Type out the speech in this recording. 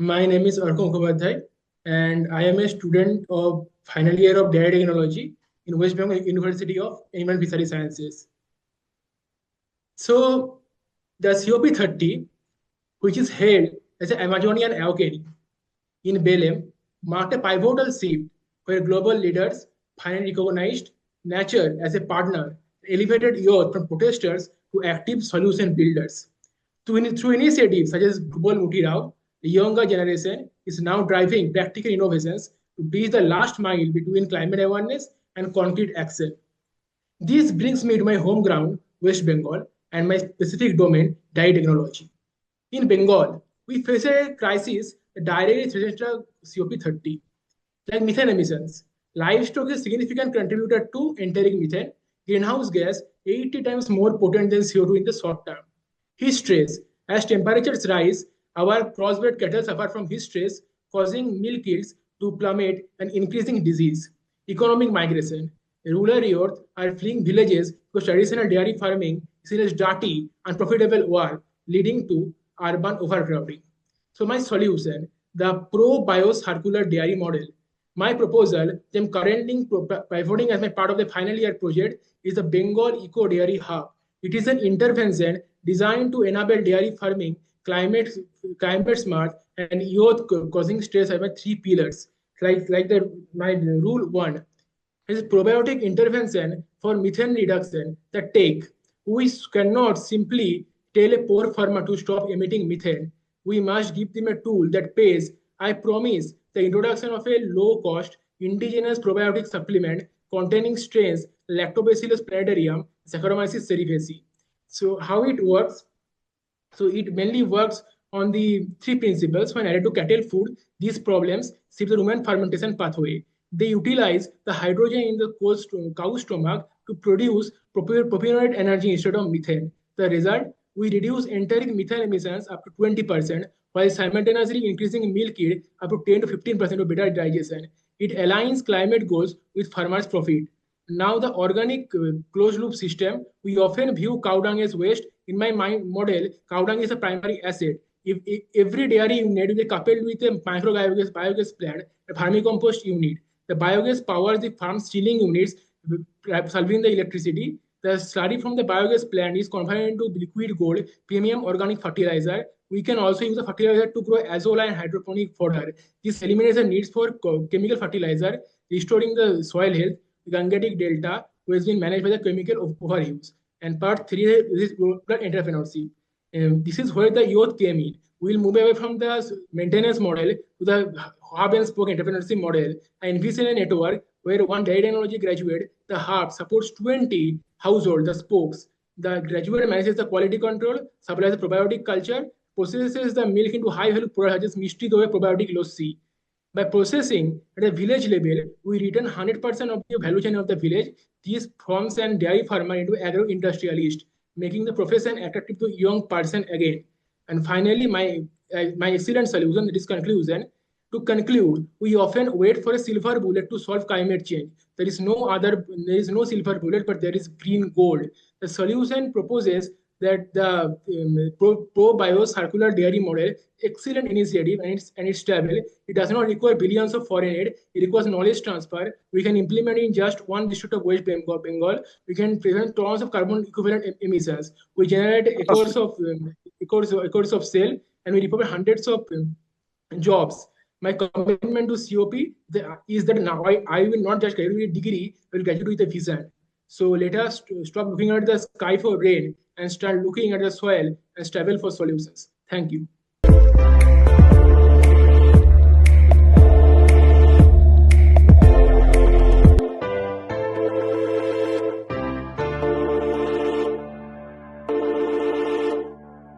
My name is Arka Mukhopadhyay, and I am a student of final year of dairy technology in West Bengal University of Animal and Fishery Sciences. So, the COP30, which is held as an Amazonian awakening in Belém, marked a pivotal shift where global leaders finally recognized nature as a partner, elevated youth from protesters to active solution builders. Through initiatives such as Global Mutirao, the younger generation is now driving practical innovations to bridge the last mile between climate awareness and concrete action. This brings me to my home ground, West Bengal, and my specific domain, dairy technology. In Bengal, we face a crisis that directly threatens the COP30, like methane emissions. Livestock is a significant contributor to enteric methane, greenhouse gas 80 times more potent than CO2 in the short term. Heat stress. As temperatures rise, our crossbred cattle suffer from heat stress, causing milk yields to plummet and increasing disease. Economic migration. Rural youth are fleeing villages because traditional dairy farming is seen as dirty, unprofitable work, leading to urban overcrowding. So my solution, the pro-bio-circular dairy model. My proposal, that I'm currently pivoting as my part of the final year project, is the Bengal Eco Dairy Hub. It is an intervention designed to enable dairy farming climate, climate smart and youth causing stress over three pillars. My rule one is probiotic intervention for methane reduction that take. We cannot simply tell a poor farmer to stop emitting methane. We must give them a tool that pays. I promise the introduction of a low-cost indigenous probiotic supplement containing strains Lactobacillus plantarum, Saccharomyces cerevisiae. So how it works? So it mainly works on the three principles. When added to cattle food, these problems shift the rumen fermentation pathway. They utilize the hydrogen in the cow's stomach to produce propionate energy instead of methane. The result, we reduce enteric methane emissions up to 20%, while simultaneously increasing milk yield up to 10 to 15% of better digestion. It aligns climate goals with farmers' profit. Now, the organic closed loop system, we often view cow dung as waste. In my mind model, cow dung is a primary asset. If every dairy unit is coupled with a micro biogas plant, a vermicompost unit, the biogas powers the farm's chilling units, solving the electricity. The slurry from the biogas plant is converted into liquid gold, premium organic fertilizer. We can also use the fertilizer to grow azolla and hydroponic fodder. This eliminates the needs for chemical fertilizer, restoring the soil health. Gangetic Delta, who has been managed by the chemical overuse. And part three is entrepreneurship. This is where the youth came in. We'll move away from the maintenance model to the hub and spoke entrepreneurship model. I envision a network where one dairy technology graduate, the hub supports 20 households, the spokes. The graduate manages the quality control, supplies the probiotic culture, processes the milk into high-value products such as Mishti Doi probiotic lassi. By processing at a village level, we return 100% of the value chain of the village. These farms and dairy farmer into agro-industrialist, making the profession attractive to young person again. And finally, my excellent solution, that is conclusion. To conclude, we often wait for a silver bullet to solve climate change. There is no silver bullet, but there is green gold. The solution proposes that the pro-bio circular dairy model, excellent initiative, and it's stable. It does not require billions of foreign aid. It requires knowledge transfer. We can implement in just one district of West Bengal. We can prevent tons of carbon equivalent emissions. We generate acres of cell, and we report hundreds of jobs. My commitment to COP is that now I will not just graduate with a degree, I will graduate with a vision. So let us stop looking at the sky for rain and start looking at the soil and struggle for solutions. Thank you.